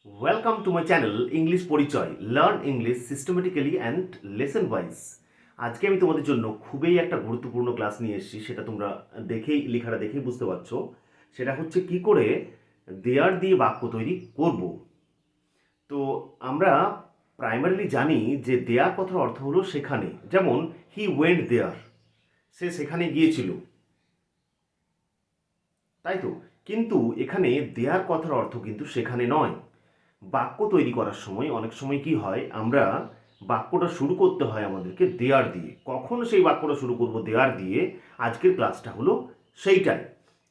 Welcome to my channel English Porichoy, learn English systematically and lesson wise. আজকে আমি তোমাদের জন্য খুবই একটা গুরুত্বপূর্ণ ক্লাস নিয়ে এসেছি। সেটা তোমরা লেখাটা দেখেই বুঝতে পারছো। সেটা হচ্ছে কি করে দেয়ার দিয়ে বাক্য তৈরি করব। তো আমরা প্রাইমারিলি জানি যে দেয়ার কথার অর্থ হলো সেখানে, যেমন হি ওয়েন্ট দেয়ার, সে সেখানে গিয়েছিল, তাই তো। কিন্তু এখানে দেয়ার কথার অর্থ কিন্তু সেখানে নয়। বাক্য তৈরি করার সময় অনেক সময় কি হয়, আমরা বাক্যটা শুরু করতে হয় আমাদেরকে দেয়ার দিয়ে। কখন সেই বাক্যটা শুরু করব দেয়ার দিয়ে, আজকের ক্লাসটা হলো সেইটাই।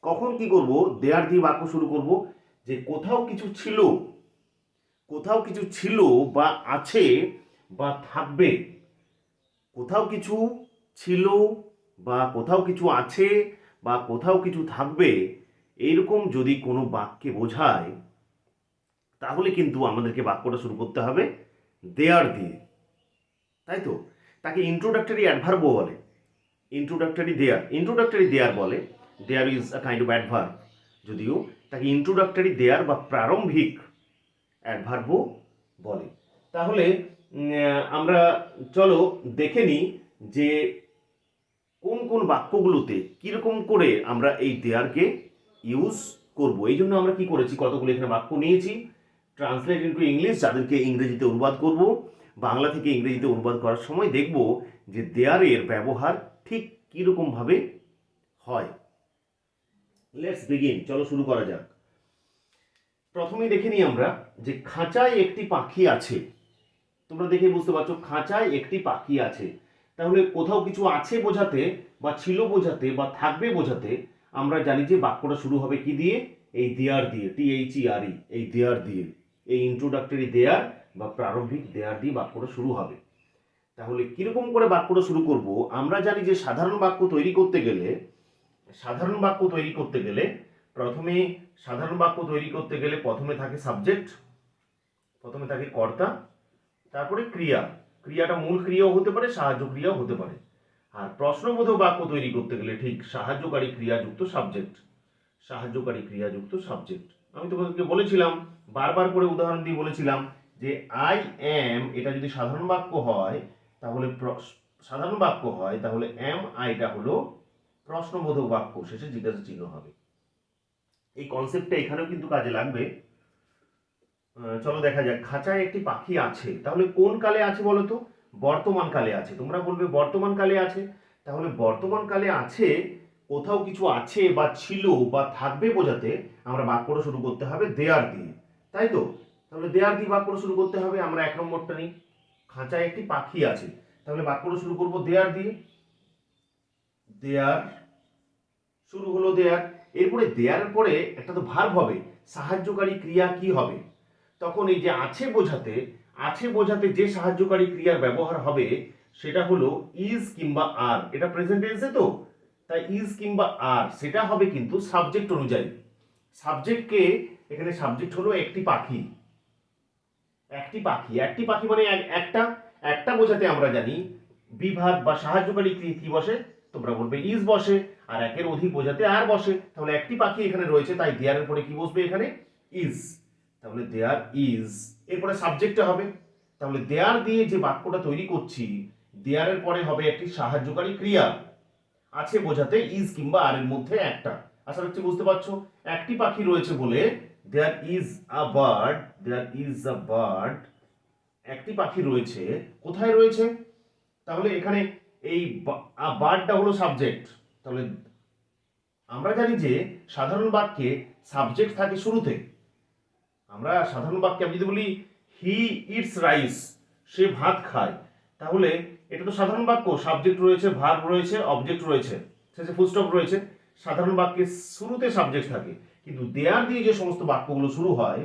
কখন কি করব, দেয়ার দিয়ে বাক্য শুরু করব, যে কোথাও কিছু ছিল বা আছে বা থাকবে। কোথাও কিছু ছিল বা কোথাও কিছু আছে বা কোথাও কিছু থাকবে, এইরকম যদি কোনো বাক্যে বোঝায়, তাহলে কিন্তু আমাদেরকে বাক্যটা শুরু করতে হবে দেয়ার দিয়ে, তাই তো। তাকে ইন্ট্রোডাক্টরি অ্যাডভার্বও বলে। ইন্ট্রোডাক্টরি দেয়ার বলে। There is a kind of adverb, যদিও তাকে ইন্ট্রোডাক্টরি দেয়ার বা প্রারম্ভিক অ্যাডভার্বও বলে। তাহলে আমরা চলো দেখে নিই যে কোন কোন বাক্যগুলোতে কীরকম করে আমরা এই দেয়ারকে ইউজ করব। এই জন্য আমরা কি করেছি, কতগুলো এখানে বাক্য নিয়েছি, ট্রান্সলেট ইন্টু ইংলিশ, যাদেরকে ইংরেজিতে অনুবাদ করব। বাংলা থেকে ইংরেজিতে অনুবাদ করার সময় দেখব যে দেয়ারের ব্যবহার ঠিক কীরকমভাবে হয়। লেটস বিগিন, চলো শুরু করা যাক। প্রথমেই দেখে নিই আমরা যে খাঁচায় একটি পাখি আছে। তোমরা দেখে বুঝতে পারছো খাঁচায় একটি পাখি আছে। তাহলে কোথাও কিছু আছে বোঝাতে বা ছিল বোঝাতে বা থাকবে বোঝাতে আমরা জানি যে বাক্যটা শুরু হবে কি দিয়ে, এই দেয়ার দিয়ে, THERE, এই দেয়ার দিয়ে, এই ইন্ট্রোডাক্টরি দেয়ার বা প্রারম্ভিক দেয়ার দিয়ে বাক্যটা শুরু হবে। তাহলে কিরকম করে বাক্যটা শুরু করব, আমরা জানি যে সাধারণ বাক্য তৈরি করতে গেলে প্রথমে থাকে সাবজেক্ট, প্রথমে থাকে কর্তা, তারপরে ক্রিয়া। ক্রিয়াটা মূল ক্রিয়াও হতে পারে, সাহায্য ক্রিয়াও হতে পারে। আর প্রশ্নবোধক বাক্য তৈরি করতে গেলে ঠিক সাহায্যকারী ক্রিয়াযুক্ত সাবজেক্ট, সাহায্যকারী ক্রিয়াযুক্ত সাবজেক্ট। আমি তোমাদেরকে বলেছিলাম, বারবার করে উদাহরণ দিয়ে বলেছিলাম যে আই এম, এটা যদি সাধারণ বাক্য হয় তাহলে এম আইটা হলো প্রশ্নবোধক বাক্য, শেষে জিজ্ঞাসা চিহ্ন হবে। এই কনসেপ্টটা এখানেও কিন্তু কাজে লাগবে। চলো দেখা যাক। খাঁচায় একটি পাখি আছে, তাহলে কোন কালে আছে বলো তো? বর্তমান কালে আছে। তোমরা বলবে বর্তমান কালে আছে, তাহলে বর্তমান কালে আছে, কোথাও কিছু আছে বা ছিল বা থাকবে বোঝাতে আমরা বাক্যটা শুরু করতে হবে দেয়ার দিয়ে, তাই তো। তাহলে দেয়ার দিয়ে বাক্যটা শুরু করতে হবে। আমরা এক নম্বরটা নিই, খাঁচায় একটি পাখি আছে, তাহলে বাক্যটা শুরু করব দেয়ার দিয়ে। দেয়ার, শুরু হলো দেয়ার। এরপরে দেয়ার পরে একটা তো ভার্ব হবে, সাহায্যকারী ক্রিয়া কি হবে? তখন এই যে আছে বোঝাতে যে সাহায্যকারী ক্রিয়ার ব্যবহার হবে সেটা হলো ইজ কিংবা আর। এটা প্রেজেন্ট টেন্সে তো, তাই ইজ কিংবা আর সেটা হবে কিন্তু সাবজেক্ট অনুযায়ী। সাবজেক্টকে, এখানে সাবজেক্ট হলো একটি পাখি। একটি পাখি মানে একটা, একটা বোঝাতে আমরা জানি বিভাগ বা সাহায্যকারী কি বসে, তোমরা বলবে ইজ বসে। আর একের অধিক বোঝাতে আর বসে। তাহলে একটি পাখি এখানে রয়েছে, তাই দেয়ারের পরে কি বসবে এখানে? ইজ। তাহলে দেয়ার ইজ, এরপরে সাবজেক্টে হবে। তাহলে দেয়ার দিয়ে যে বাক্যটা তৈরি করছি, দেয়ারের পরে হবে একটি সাহায্যকারী ক্রিয়া, আছে বোঝাতে ইজ কিংবা আর এর মধ্যে একটা। আশা করছি বুঝতে পারছো। একটি পাখি রয়েছে বলে দেয়ার ইজ আ বার্ড, একটি পাখি রয়েছে। কোথায় রয়েছে? তাহলে এখানে এই বার্ডটা হলো সাবজেক্ট। তাহলে আমরা জানি যে সাধারণ বাক্যে সাবজেক্ট থাকে শুরুতে। আমরা সাধারণ বাক্যে আমি যদি বলি হি ইটস রাইস, সে ভাত খায়, তাহলে এটা তো সাধারণ বাক্য, সাবজেক্ট রয়েছে, ভার্ব রয়েছে, অবজেক্ট রয়েছে, শেষে ফুল স্টপ রয়েছে। সাধারণ বাক্যে শুরুতে সাবজেক্ট থাকে, কিন্তু দেয়ার দিয়ে যে সমস্ত বাক্যগুলো শুরু হয়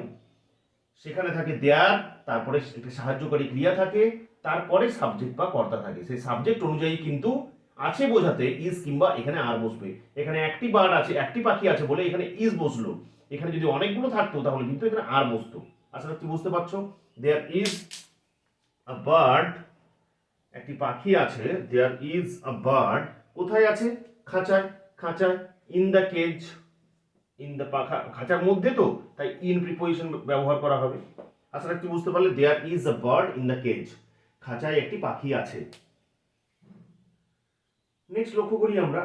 সেখানে থাকে দেয়ার, তারপরে একটি সাহায্যকারী ক্রিয়া থাকে, তারপরে সাবজেক্ট বা কর্তা থাকে। সেই সাবজেক্ট অনুযায়ী কিন্তু আছে বোঝাতে ইজ কিংবা এখানে আর বসবে। এখানে একটি বার্ড আছে, একটি পাখি আছে বলে এখানে ইজ বসলো। এখানে যদি অনেকগুলো থাকতো তাহলে কিন্তু এখানে আর বসতো। আশা করছি বুঝতে পারছো। দেয়ার ইজ আ বার্ড, একটি পাখি আছে, দেয়ার ইজ আ বার্ড। কোথায় আছে? খাঁচায়। In the cage, in the খাঁচার মধ্যে তো, তাই ইন প্রিপোজিশন ব্যবহার করা হবে। আশা রাখছি বুঝতে পারলে। There is a bird in the cage, খাঁচায় একটি পাখি আছে। নেক্সট লক্ষ্য করি আমরা,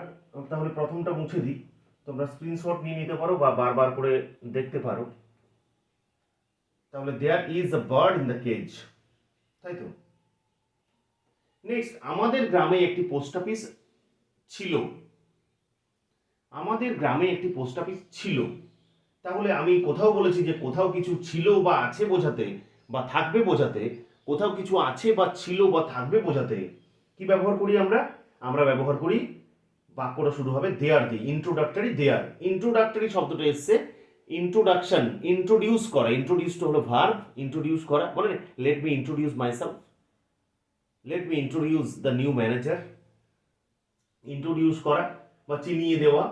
তাহলে প্রথমটা মুছে দিই, তোমরা স্ক্রিনশট নিয়ে নিতে পারো বা বারবার করে দেখতে পারো। তাহলে there is a bird in the cage, তাই তো। নেক্সট, আমাদের গ্রামে একটি পোস্ট অফিস ছিল। আমাদের গ্রামে একটি পোস্ট অফিস ছিল। তাহলে আমি কোথাও বলেছি যে কোথাও কিছু ছিল বা আছে বোঝাতে বা থাকবে বোঝাতে, কোথাও কিছু আছে বা ছিল বা থাকবে বোঝাতে কি ব্যবহার করি আমরা? আমরা ব্যবহার করি, বাক্যটা শুরু হবে দেয়ার দিয়ে, ইন্ট্রোডাক্টরি দেয়ার। ইন্ট্রোডাক্টরি শব্দটা এসছে ইন্ট্রোডাকশন, ইন্ট্রোডিউস করা। ইন্ট্রোডিউসটা হলো ভার্ব, ইন্ট্রোডিউস করা, বলে let me introduce myself, let me introduce the new manager. Introduce করা বা চিনিয়ে দেওয়া,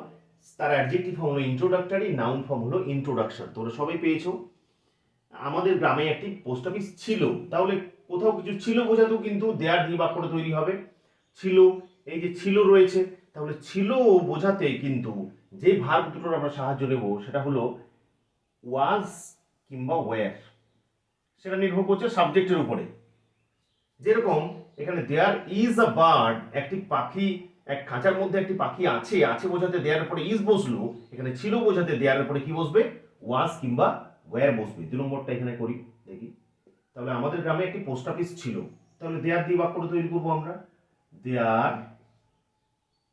তার অ্যাডজেক্টিভ ফর্ম হলো ইন্ট্রোডাক্টরি, নাউন ফর্ম হলো ইন্ট্রোডাকশন। তোমরা সবাই পেয়েছো। আমাদের গ্রামে একটি পোস্ট অফিস ছিল, তাহলে কোথাও কিছু ছিল বোঝাতেও কিন্তু দেয়ার দিয়ে বাক্যটা তৈরি হবে। ছিল, এই যে ছিল রয়েছে, তাহলে ছিল বোঝাতে কিন্তু যে ভার্ব দুটোর আমরা সাহায্য নেব সেটা হলো ওয়াজ কিংবা ওয়্যার। সেটা নির্ভর করছে সাবজেক্টের উপরে। যেরকম এখানে দেয়ার ইজ আ বার্ড, একটি পাখি, এক খাঁচার মধ্যে একটি পাখি আছে, আছে বোঝাতে দেয়ার পরে ইজ বসলো, এখানে ছিল বোঝাতে দেয়ার পরে কি বসবে? ওয়াজ কিংবা ওয়্যার বসবে। 2 নম্বরটা এখানে করি, দেখি। তাহলে আমাদের গ্রামে একটি পোস্ট অফিস ছিল, তাহলে দেয়ার দিয়ে বাক্যটা তৈরি করবো আমরা। দেয়ার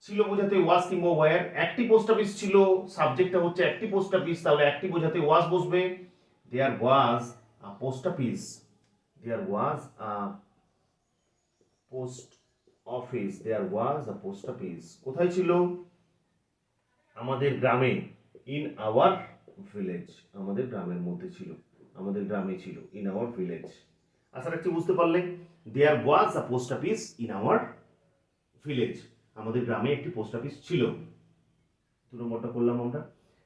ছিল বোঝাতে ওয়াজ কিংবা ওয়্যার, একটি পোস্ট অফিস ছিল, সাবজেক্টটা হচ্ছে একটি পোস্ট অফিস, তাহলে একটি বোঝাতে ওয়াজ বসবে। দেয়ার was a post office, there was a post office, there was a post office. কোথায় ছিল? আমাদের গ্রামে, ইন আওয়ার ভিলেজ, আমাদের গ্রামের মধ্যে ছিল, আমাদের গ্রামে ছিল, ইন আওয়ার ভিলেজ। আশা রাখছি বুঝতে পারলে। There was a post office in our village, আমাদের গ্রামে একটি পোস্ট অফিস ছিল। 2 নম্বরটা করলাম আমরা।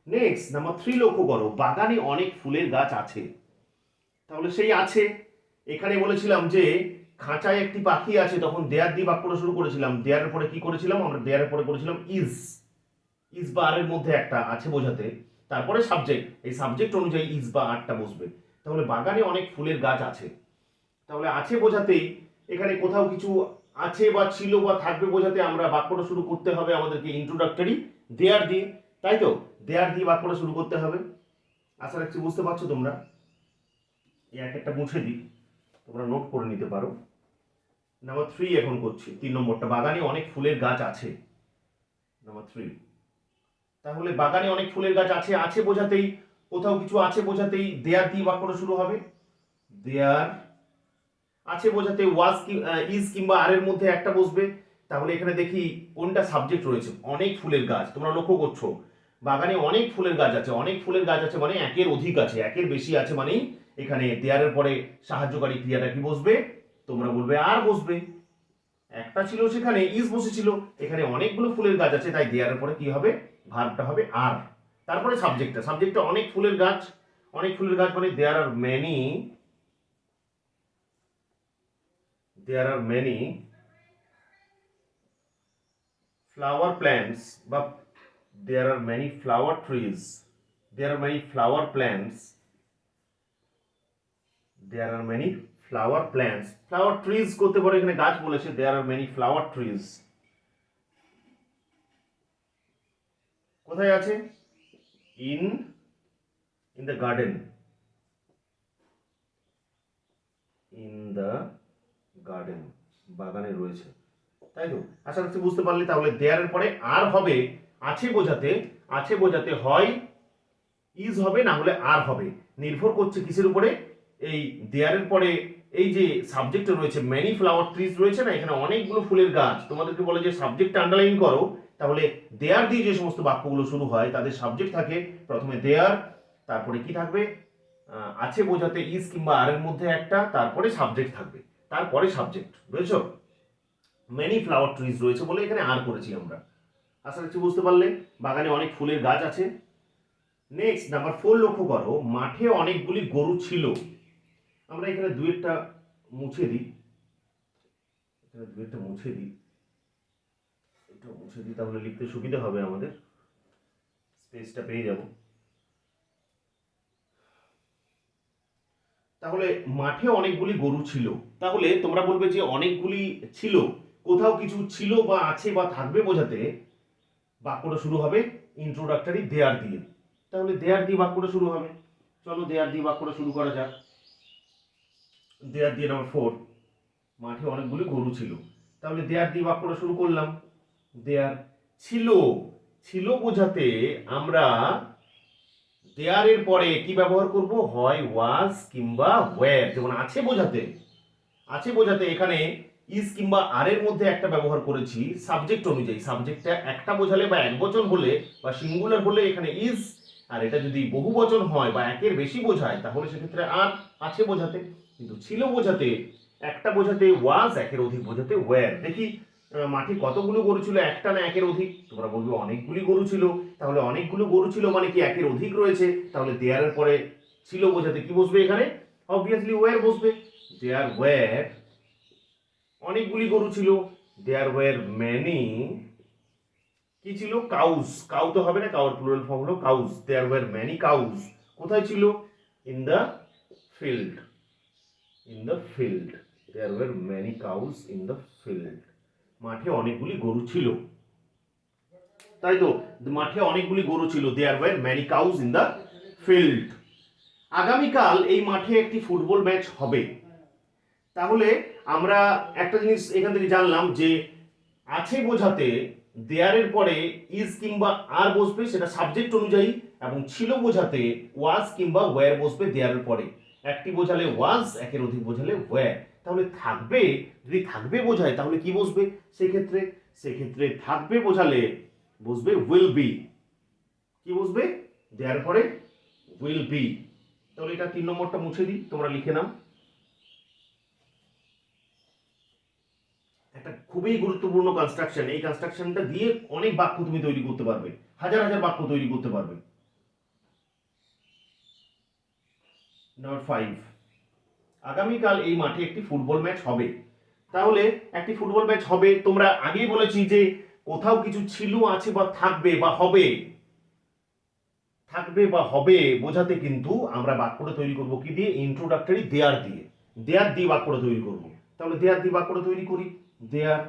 নেক্সট নাম্বার 3 লক্ষ্য করো, বাগানে অনেক ফুলের গাছ আছে। তাহলে সেই আছে, এখানে বলেছিলাম যে খাঁচায় একটি পাখি আছে, তখন দেয়ার দিয়ে বাক্যটা শুরু করেছিলাম। দেয়ারের পরে কি করেছিলাম আমরা? দেয়ারের পরে করেছিলাম ইজ, ইজ বা আর এর মধ্যে একটা আছে বোঝাতে, তারপরে সাবজেক্ট, এই সাবজেক্ট অনুযায়ী ইজ বা আরটা বসবে। তাহলে বাগানে অনেক ফুলের গাছ আছে, তাহলে আছে বোঝাতেই এখানে কোথাও কিছু আছে বা ছিল বা থাকবে বোঝাতে আমরা বাক্যটা শুরু করতে হবে আমাদেরকে ইন্ট্রোডাক্টরি দেয়ার দিয়ে, তাই তো। দেয়ার দিয়ে বাক্যটা শুরু করতে হবে। আশা রাখছি বুঝতে পারছো তোমরা। এই এক একটা মুছে দিই, তোমরা নোট করে নিতে পারো। নাম্বার 3 এখন করছি, 3 নম্বরটা, বাগানে অনেক ফুলের গাছ আছে। নাম্বার 3, তাহলে বাগানে অনেক ফুলের গাছ আছে, আছে বোঝাতেই, কোথাও কিছু আছে বোঝাতেই দেয়ার দিয়ে বাক্যটা শুরু হবে। দেয়ার আছে বোঝাতে ওয়াজ কি ইজ কিংবা আর এর মধ্যে একটা বসবে। তাহলে এখানে দেখি কোনটা সাবজেক্ট রয়েছে, অনেক ফুলের গাছ। তোমরা লক্ষ্য করছো বাগানে অনেক ফুলের গাছ আছে, অনেক ফুলের গাছ আছে মানে একের অধিক আছে, একের বেশি আছে, মানে এখানে দেয়ারের পরে সাহায্যকারী ক্রিয়াটা কি বসবে? তোমরা বলবে আর বসবে। একটা ছিল সেখানে ইজ বসেছিল, এখানে অনেকগুলো ফুলের গাছ আছে, তাই দেয়ারের পরে কি হবে? ভার্বটা হবে আর। তারপরে সাবজেক্টটা অনেক ফুলের গাছ, অনেক ফুলের গাছ মানে there are many, there are many flower plants, but there are many flower trees, there are many flower plants, there are many flower plants, flower trees করতে পারে, এখানে গাছ বলেছে, there are many flower trees। কোথায় আছে? in in the garden, in the garden, বাগানে রয়েছে, তাই তো। আশা করছি বুঝতে পারলে। তাহলে দেয়ারের পরে আর হবে আছে বোঝাতে, আছে বোঝাতে হয় ইজ হবে না হলে আর হবে, নির্ভর করছে কিসের উপরে? এই দেয়ারের পরে এই যে সাবজেক্ট রয়েছে ম্যানি ফ্লাওয়ার ট্রিজ রয়েছে না, এখানে অনেকগুলো ফুলের গাছ, তোমাদেরকে বলে যে সাবজেক্টটা আন্ডারলাইন করো। তাহলে দেয়ার দিয়ে যে সমস্ত বাক্যগুলো শুরু হয় তাদের সাবজেক্ট থাকে প্রথমে দেয়ার, তারপরে কি থাকবে? আছে বোঝাতে ইজ কিংবা আর এর মধ্যে একটা, তারপরে সাবজেক্ট থাকবে, তারপরে সাবজেক্ট, বুঝেছো? মেনি ফ্লাওয়ার ট্রিজ রয়েছে বলে এখানে আর করেছি আমরা। আশা করছি বুঝতে পারলে। বাগানে অনেক ফুলের গাছ আছে। নেক্সট নাম্বার 4 লক্ষ্য করো, মাঠে অনেকগুলি গরু ছিল। আমরা এখানে দু একটা মুছে দিই, এখানে দু একটা মুছে দিই, এটা মুছে দিই, তাহলে লিখতে সুবিধা হবে, আমাদের স্পেসটা পেয়ে যাব। তাহলে মাঠে অনেকগুলি গরু ছিল। তাহলে তোমরা বলবে যে অনেকগুলি ছিল, কোথাও কিছু ছিল বা আছে বা থাকবে বোঝাতে বাক্যটা শুরু হবে ইন্ট্রোডাক্টরি দেয়ার দিয়ে। তাহলে দেয়ার দিয়ে বাক্যটা শুরু হবে। চলো দেয়ার দিয়ে বাক্যটা শুরু করা যাক। দেয়ার দিয়ে নাম্বার 4, মাঠে অনেকগুলি গরু ছিল। তাহলে দেয়ার দিয়ে বাক্যটা শুরু করলাম। দেয়ার ছিল, ছিল বোঝাতে আমরা দেয়ারের পরে কি ব্যবহার করব, হয় ওয়াজ কিংবা ওয়্যার। যেমন আছে বোঝাতে, আছে বোঝাতে এখানে ইজ কিংবা আর এর মধ্যে একটা ব্যবহার করেছি সাবজেক্ট অনুযায়ী। সাবজেক্টটা একটা বোঝালে বা একবচন হলে বা সিঙ্গুলার হলে এখানে ইজ, আর এটা যদি বহু বচন হয় বা একের বেশি বোঝায় তাহলে সেক্ষেত্রে আর আছে বোঝাতে। কিন্তু ছিল বোঝাতে, একটা বোঝাতে ওয়াজ, একের অধিক বোঝাতে ওয়্যার। দেখি মাঠে কতগুলো গরু ছিল, একটা না একের অধিক? তোমরা বলবে অনেকগুলি গরু ছিল। তাহলে অনেকগুলো গরু ছিল মানে কি একের অধিক রয়েছে? তাহলে দেয়ারের পরে ছিল বোঝাতে কি বসবে এখানে? অবভিয়াসলি ওয়্যার বসবে। দেয়ার ওয়্যার, অনেকগুলি গরু ছিল। দেয়ার ওয়্যার ম্যানি, কি ছিল? কাউস। কাউ তো হবে না, কাউর প্লুরাল ফর্ম হলো cows. There were many cows. কোথায় ছিল? In the field. In the field. There were many cows in the field. মাঠে অনেকগুলি গরু ছিল, তাই তো? মাঠে অনেকগুলি গরু ছিল। There were many cows in the field. আগামীকাল এই মাঠে একটি ফুটবল ম্যাচ হবে। তাহলে আমরা একটা জিনিস এখান থেকে জানলাম যে আছে বোঝাতে দেয়ারের পরে ইজ কিংবা আর বসবে, সেটা সাবজেক্ট অনুযায়ী, এবং ছিল বোঝাতে ওয়াজ কিংবা ওয়্যার বসবে দেয়ারের পরে। একটি বোঝালে ওয়াজ, একের অধিক বোঝালে ওয়্যার। তাহলে থাকবে, যদি থাকবে বোঝায় তাহলে কি বসবে সেক্ষেত্রে? সেক্ষেত্রে থাকবে বোঝালে বসবে উইল বি। কি বসবে দেয়ার পরে? Will B. তাহলে এটা 3 নম্বরটা মুছে দিই, তোমরা লিখে নাও। একটা খুবই গুরুত্বপূর্ণ কনস্ট্রাকশন। এই কনস্ট্রাকশনটা দিয়ে অনেক বাক্য তুমি তৈরি করতে পারবে, হাজার হাজার বাক্য তৈরি করতে পারবে। নাম্বার 5, আগামীকাল এই মাঠে একটি ফুটবল ম্যাচ হবে। তাহলে একটি ফুটবল ম্যাচ হবে, তোমরা আগেই বলেছি যে কোথাও কিছু ছিল, আছে বা থাকবে বা হবে, থাকবে বা হবে বোঝাতে কিন্তু আমরা বাক্যটা তৈরি করব কি দিয়ে? ইন্ট্রোডাক্টরি দেয়ার দিয়ে। দেয়ার দিয়ে বাক্যটা তৈরি করব। তাহলে দেয়ার দিয়ে বাক্যটা তৈরি করি। দেয়ার,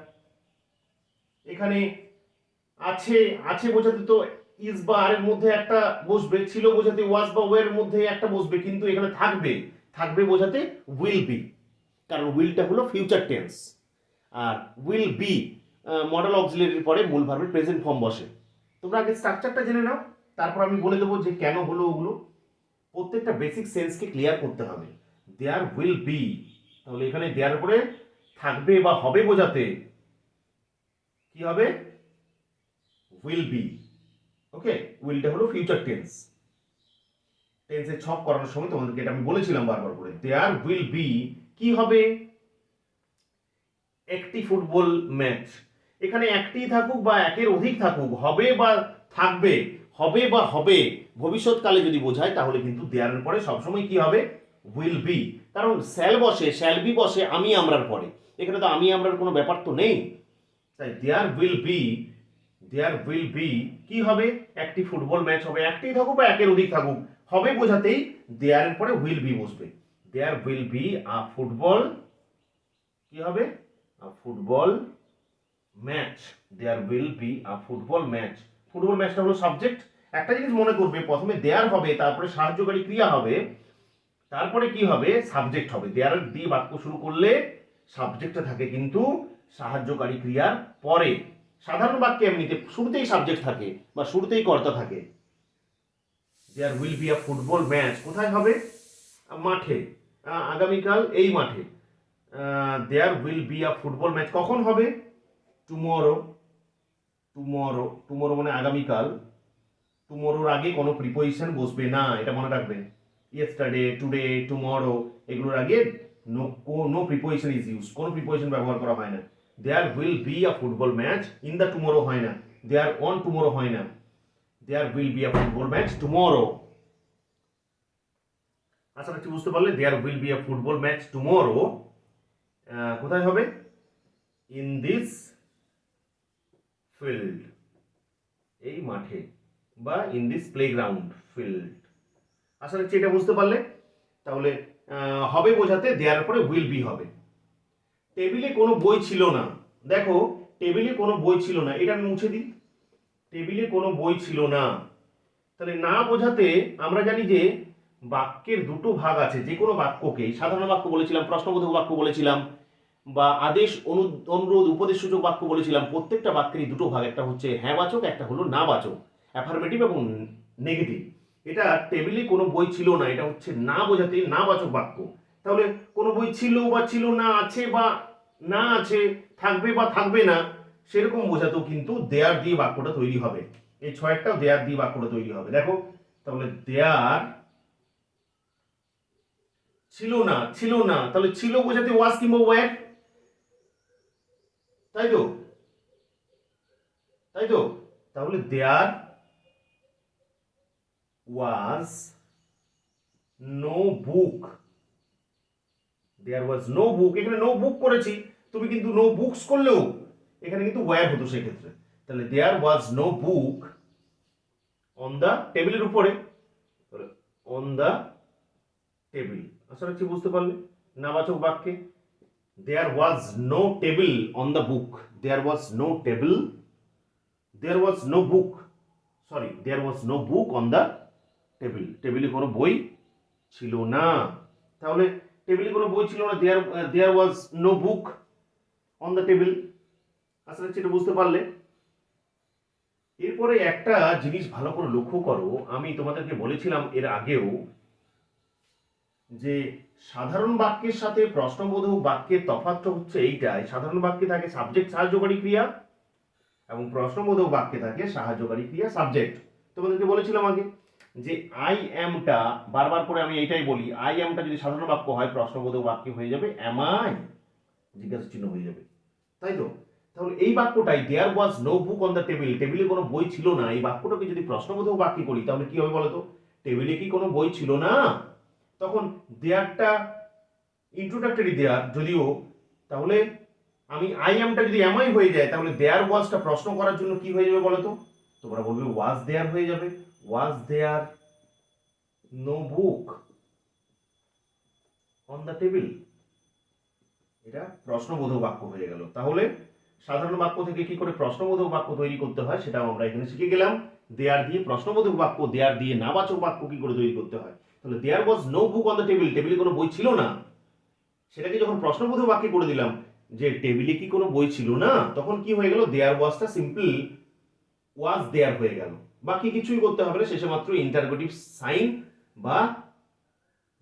এখানে আছে, আছে বোঝাতে তো ইজ বা আর এর মধ্যে একটা বসবে, ছিল বোঝাতে ওয়াজ বা ওয়্যার এর মধ্যে একটা বসবে, কিন্তু এখানে থাকবে, থাকবে বোঝাতে উইল বি, কারণ উইলটা হলো ফিউচার টেন্স, আর উইল বি মডেল অক্সিলারির পরে মূল ভার্বের প্রেজেন্ট ফর্ম বসে। তোমরা আগে স্ট্রাকচারটা জেনে নাও, তারপর আমি বলে দেবো যে কেন হলো ওগুলো। প্রত্যেকটা বেসিক সেন্সকে ক্লিয়ার করতে হবে। দেয়ার উইল বি, তাহলে এখানে দেয়ার পরে থাকবে বা হবে বোঝাতে কি হবে? Will be. ওকে, উইলটা হলো ফিউচার টেন্স। টেন্সের ছক করানোর সময় তোমাদেরকে এটা আমি বলেছিলাম বারবার করে। দেয়ার উইল বি কি হবে? একটি ফুটবল ম্যাচ। এখানে একটি থাকুক বা একের অধিক থাকুক, হবে বা থাকবে, হবে বা হবে ভবিষ্যৎকালে যদি বোঝায় তাহলে কিন্তু দেয়ারের পরে সবসময় কি হবে? Will be. কারণ শ্যাল বসে, শ্যাল বি বসে আমি আমরার পরে। এখানে তো আমি আমরার কোনো ব্যাপার তো নেই। তাই there will be, there will be কি হবে? একটি ফুটবল ম্যাচ হবে। একটি থাকুক বা একের অধিক থাকুক, হবে বোঝাতেই দেয়ারের পরে উইল বি বসবে। There will be a football, কি হবে? A football match. There will be a football match. Football ম্যাচটা হলো সাবজেক্ট। একটা জিনিস মনে করবে, প্রথমে দেয়ার হবে, তারপরে সাহায্যকারী ক্রিয়া হবে, তারপরে কি হবে? সাবজেক্ট হবে। দেয়ার দিয়ে বাক্য শুরু করলে সাবজেক্টটা থাকে কিন্তু সাহায্যকারী ক্রিয়ার পরে। সাধারণ বাক্যে এমনিতে শুরুতেই সাবজেক্ট থাকে বা শুরুতেই কর্তা থাকে। There will be a football match কোথায় হবে? মাঠে। আগামীকাল এই মাঠে। There will be a football match কখন হবে? টুমরো। টুমরো, টুমরো মানে আগামীকাল। টুমরোর আগে কোনো প্রিপোজিশন বসবে না, এটা মনে রাখবে। ইয়েস্টারডে, টুডে, টুমরো এগুলোর আগে নো প্রিপোজিশন ইজ ইউজ, কোনো প্রিপোজিশন ব্যবহার করা হয় না। There will be a football match in the tomorrow হয় না, দেয়ার অন টুমরো হয় না, there will be a football match tomorrow. আশা রাখছি বুঝতে পারলে। There will be a football match tomorrow কোথায় হবে? ইন দিস ফিল্ড, এই মাঠে, বা ইন দিস প্লেগ্রাউন্ড ফিল্ড। আশা রাখছি এটা বুঝতে পারলে। তাহলে হবে বোঝাতে দেয়ার পরে উইল বি হবে। টেবিলে কোনো বই ছিল না, দেখো টেবিলে কোনো বই ছিল না, এটা আমি মুছে দিই, টেবিলে কোনো বই ছিল না। তাহলে না বোঝাতে আমরা জানি যে বাক্যের দুটো ভাগ আছে, যে কোনো বাক্যকে সাধারণ বাক্য বলেছিলাম, প্রশ্নবোধক বাক্য বলেছিলাম, বা আদেশ অনুরোধ উপদেশসূচক বাক্য বলেছিলাম। প্রত্যেকটা বাক্যেরই দুটো ভাগ, একটা হচ্ছে হ্যাঁ বাচক, একটা হলো না বাচক, অ্যাফার্মেটিভ এবং নেগেটিভ। এটা টেবিলে কোনো বই ছিল না, এটা হচ্ছে না বোঝাতে না বাচক বাক্য। তাহলে কোনো বই ছিল বা ছিল না, আছে বা না আছে, থাকবে বা থাকবে না, সেরকম বোঝাতেও কিন্তু দেয়ার দিয়ে বাক্যটা তৈরি হবে। এই ছয়টাও দেয়ার দিয়ে বাক্যটা তৈরি হবে। দেখো তাহলে দেয়ার ছিল না, ছিল না, তাহলে ছিল বোঝাতে ওয়াজ কিংবা ওয়্যার, তাই তো, তাই তো। তাহলে there was no book, there was no বুক, এখানে নো বুক করেছি, তুমি কিন্তু নো বুকস করলেও এখানে কিন্তু ওয়্যার হতো সেক্ষেত্রে। তাহলে there was no book on the টেবিলের উপরে, অন দ্য টেবিল, আশা রাখছি বুঝতে পারলে। নাবাচক বাক্যে there was no table on the book, there was no table, there was no book, sorry there was no book on the table, টেবিলে কোনো বই ছিল না। তাহলে টেবিলে কোনো বই ছিল না, there was no book on the table, আশা রাখছি এটা বুঝতে পারলে। এরপরে একটা জিনিস ভালো করে লক্ষ্য করো, আমি তোমাদেরকে বলেছিলাম এর আগেও যে সাধারণ বাক্যের সাথে প্রশ্নবোধক বাক্যের তফাৎ হচ্ছে এইটাই, সাধারণ বাক্যে থাকে সাবজেক্ট সাহায্যকারী ক্রিয়া এবং প্রশ্নবোধক বাক্যে থাকে সাহায্যকারী ক্রিয়া সাবজেক্ট। তোমাদেরকে বলেছিলাম আগে যে আই অ্যামটা, বারবার করে আমি এইটাই বলি, আই অ্যামটা যদি সাধারণ বাক্য হয় প্রশ্নবোধক বাক্য হয়ে যাবে অ্যাম আই, জিজ্ঞাসা চিহ্ন হয়ে যাবে, তাই তো। তাহলে এই বাক্যটাই there was no book on the table, টেবিলে কোনো বই ছিল না, এই বাক্যটাকে যদি প্রশ্নবোধক বাক্য করি তাহলে কি হবে বলতো, টেবিলে কি কোনো বই ছিল না, তখন দেয়ারটা ইন্ট্রোডাক্টরি দেয়ার যদিও, তাহলে আমি আই অ্যামটা যদি এমআই হয়ে যায় তাহলে দেয়ার ওয়াজটা প্রশ্ন করার জন্য কি হয়ে যাবে বলতো, তোমরা বলবে ওয়াজ দেয়ার হয়ে যাবে, was there no book on the table, এটা প্রশ্নবোধক বাক্য হয়ে গেল। তাহলে সাধারণ বাক্য থেকে কি করে প্রশ্নবোধক বাক্য তৈরি করতে হয় সেটাও আমরা এখানে শিখে গেলাম। দেয়ার দিয়ে প্রশ্নবোধক বাক্য, দেয়ার দিয়ে নাবাচক বাক্য কি করে তৈরি করতে হয়। তাহলে there was no book on the table, টেবিলে কোনো বই ছিল না, সেটাকে যখন প্রশ্নবোধক বাক্যে করে দিলাম যে টেবিলে কি কোনো বই ছিল না, তখন কি হয়ে গেল, দেয়ার ওয়াজটা সিম্পল ওয়াজ দেয়ার হয়ে গেল, বাকি কিছুই করতে হবে না, শেষে মাত্র ইন্টারোগেটিভ সাইন বা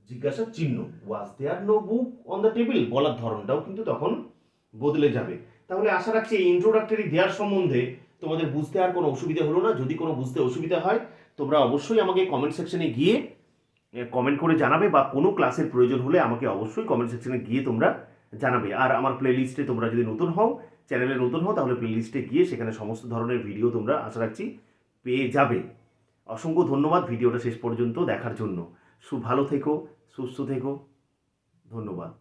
জিজ্ঞাসা চিহ্ন, was there no book on the table বলার ধরনটাও কিন্তু তখন বদলে যাবে। তাহলে আশা রাখছি এই ইন্ট্রোডাক্টরি দেয়ার সম্বন্ধে তোমাদের বুঝতে আর কোনো অসুবিধা হলো না। যদি কোনো বুঝতে অসুবিধা হয় তোমরা অবশ্যই আমাকে কমেন্ট সেকশনে গিয়ে কমেন্ট করে জানাবে, বা কোনো ক্লাসের প্রয়োজন হলে আমাকে অবশ্যই কমেন্ট সেকশনে গিয়ে তোমরা জানাবে। আর আমার প্লেলিস্টে তোমরা যদি নতুন হও, চ্যানেলে নতুন হও, তাহলে প্লেলিস্টে গিয়ে সেখানে সমস্ত ধরনের ভিডিও তোমরা আশা রাখছি পেয়ে যাবে। অসংখ্য ধন্যবাদ ভিডিওটা শেষ পর্যন্ত দেখার জন্য। ভালো থেকো, সুস্থ থেকো, ধন্যবাদ।